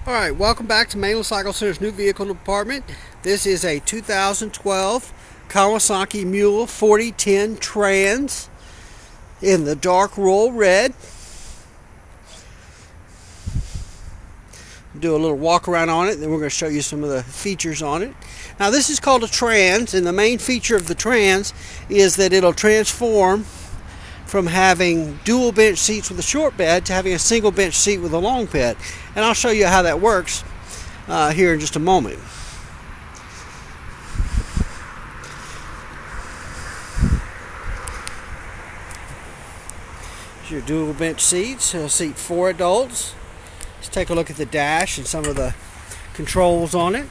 Alright, welcome back to Mainland Cycle Center's new vehicle department. This is a 2012 Kawasaki Mule 4010 Trans in the dark royal red. Do a little walk around on it, then we're going to show you some of the features on it. Now this is called a Trans, and the main feature of the Trans is that it'll transform from having dual bench seats with a short bed to having a single bench seat with a long bed. And I'll show you how that works here in just a moment. Here's your dual bench seats. It'll seat 4 adults. Let's take a look at the dash and some of the controls on it.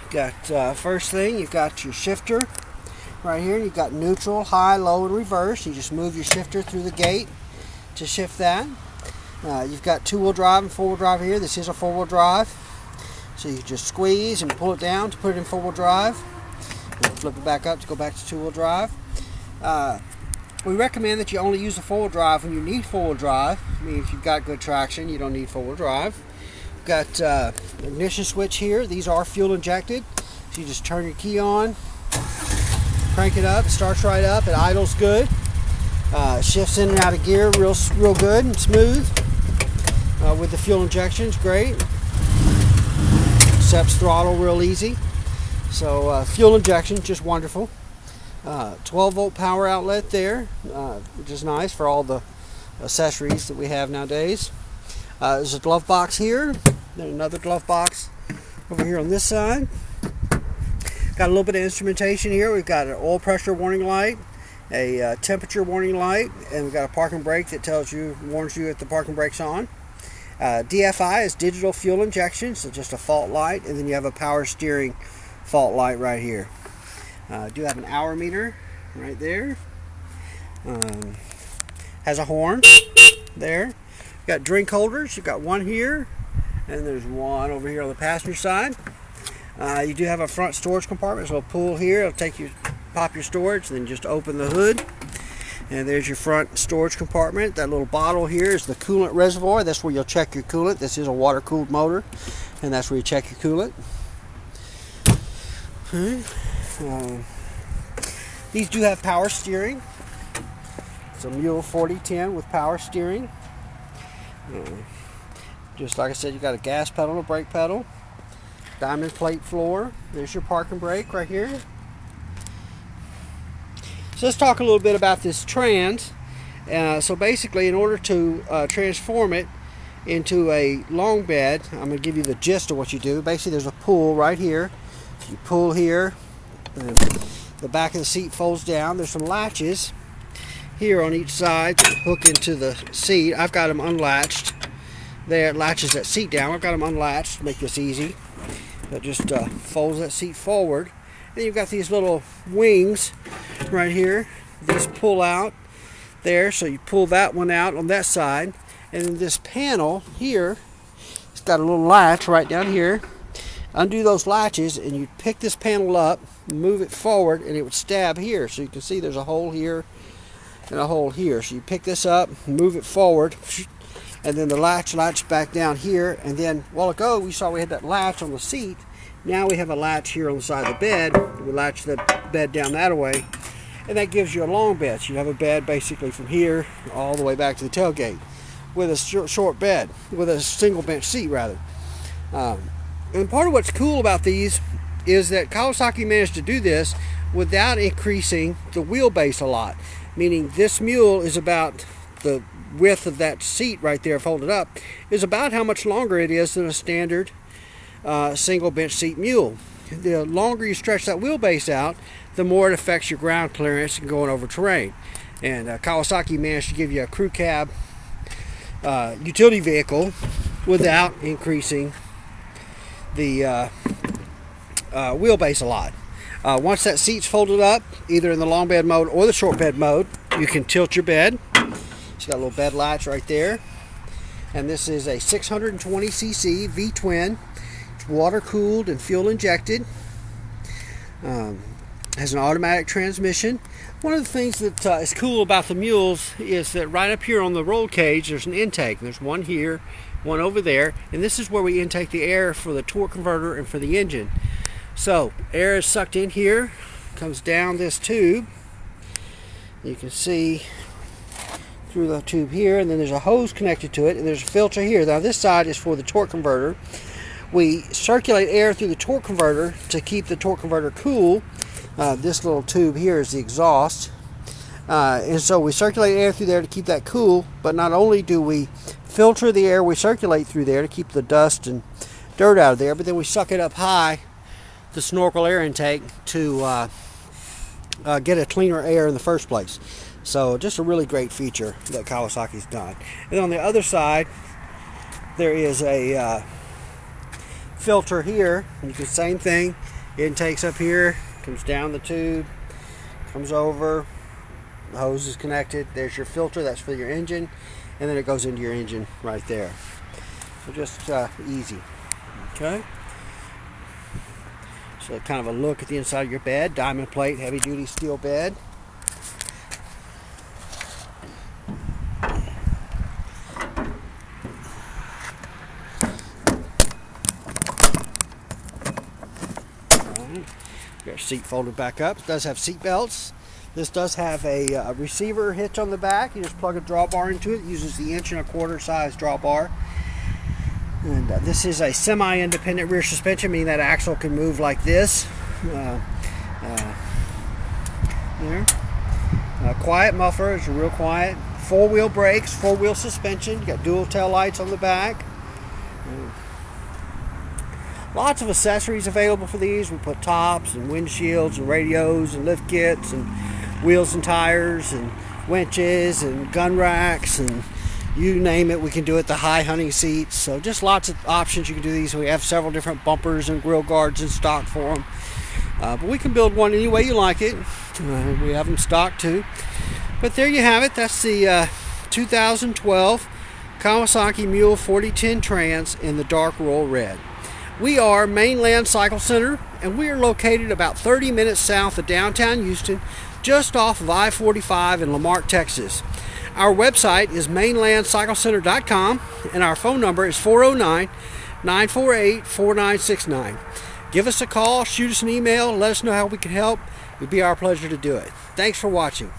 You've got first thing, you've got your shifter right here. You've got neutral, high, low, and reverse. You just move your shifter through the gate to shift that. You've got 2-wheel drive and 4-wheel drive here. This is a 4-wheel drive. So you just squeeze and pull it down to put it in 4-wheel drive. And flip it back up to go back to 2-wheel drive. We recommend that you only use the 4-wheel drive when you need 4-wheel drive. I mean, if you've got good traction, you don't need 4-wheel drive. You've got ignition switch here. These are fuel injected. So you just turn your key on, crank it up, it starts right up, it idles good. Shifts in and out of gear real good and smooth. With the fuel injection, it's great. Accepts throttle real easy. So fuel injection, just wonderful. 12-volt power outlet there, which is nice for all the accessories that we have nowadays. There's a glove box here. There's another glove box over here on this side. Got a little bit of instrumentation here. We've got an oil pressure warning light, a temperature warning light, and we've got a parking brake that warns you if the parking brake's on. DFI is digital fuel injection, so just a fault light, and then you have a power steering fault light right here. Do have an hour meter right there. Has a horn there. You've got drink holders. You've got one here, and there's one over here on the passenger side. You do have a front storage compartment, so it'll pull here. It'll pop your storage, and then just open the hood. And there's your front storage compartment. That little bottle here is the coolant reservoir. That's where you'll check your coolant. This is a water-cooled motor, and that's where you check your coolant. These do have power steering. It's a Mule 4010 with power steering. Just like I said, you got a gas pedal and a brake pedal. Diamond plate floor. There's your parking brake right here. So let's talk a little bit about this Trans. So basically, in order to transform it into a long bed, I'm going to give you the gist of what you do. Basically, there's a pull right here. You pull here, and the back of the seat folds down. There's some latches here on each side that hook into the seat. I've got them unlatched. There, it latches that seat down. I've got them unlatched to make this easy. That just folds that seat forward. Then you've got these little wings right here. These pull out there, so you pull that one out on that side. And then this panel here, it's got a little latch right down here. Undo those latches, and you pick this panel up, move it forward, and it would stab here. So you can see there's a hole here and a hole here. So you pick this up, move it forward, and then the latch back down here. And then a while ago we saw we had that latch on the seat. Now we have a latch here on the side of the bed. We latch the bed down that way, and that gives you a long bed. So you have a bed basically from here all the way back to the tailgate with a short bed, with a single bench seat rather. And part of what's cool about these is that Kawasaki managed to do this without increasing the wheelbase a lot. Meaning this Mule is about the width of that seat right there folded up is about how much longer it is than a standard single bench seat Mule. The longer you stretch that wheelbase out, the more it affects your ground clearance and going over terrain. And Kawasaki managed to give you a crew cab utility vehicle without increasing the wheelbase a lot. Once that seat's folded up, either in the long bed mode or the short bed mode, you can tilt your bed. It's got a little bed latch right there. And this is a 620cc V-twin. It's water cooled and fuel injected. Has an automatic transmission. One of the things that is cool about the Mules is that right up here on the roll cage there's an intake. There's one here, one over there, and this is where we intake the air for the torque converter and for the engine. So air is sucked in here, comes down this tube. You can see through the tube here, and then there's a hose connected to it, and there's a filter here. Now this side is for the torque converter. We circulate air through the torque converter to keep the torque converter cool. This little tube here is the exhaust. And so we circulate air through there to keep that cool, but not only do we filter the air we circulate through there to keep the dust and dirt out of there, but then we suck it up high, the snorkel air intake, to get a cleaner air in the first place. So just a really great feature that Kawasaki's done. And on the other side, there is a filter here. You can same thing. Intakes up here, comes down the tube, comes over. The hose is connected. There's your filter, that's for your engine, and then it goes into your engine right there. So just easy. Okay. So kind of a look at the inside of your bed. Diamond plate, heavy duty steel bed. Got your seat folded back up. It does have seat belts. This does have a receiver hitch on the back. You just plug a drawbar into it. It uses the 1¼ size drawbar. And this is a semi-independent rear suspension, meaning that axle can move like this. Quiet muffler, it's real quiet. 4-wheel brakes, 4-wheel suspension. You got dual tail lights on the back. Lots of accessories available for these. We put tops and windshields and radios and lift kits and wheels and tires and winches and gun racks and you name it, we can do it. The high hunting seats. So just lots of options you can do these. We have several different bumpers and grill guards in stock for them. But we can build one any way you like it. We have them stocked too. But there you have it. That's the 2012 Kawasaki Mule 4010 Trans in the dark royal red. We are Mainland Cycle Center, and we are located about 30 minutes south of downtown Houston, just off of I-45 in LaMarque, Texas. Our website is mainlandcyclecenter.com, and our phone number is 409-948-4969. Give us a call, shoot us an email, let us know how we can help. It would be our pleasure to do it. Thanks for watching.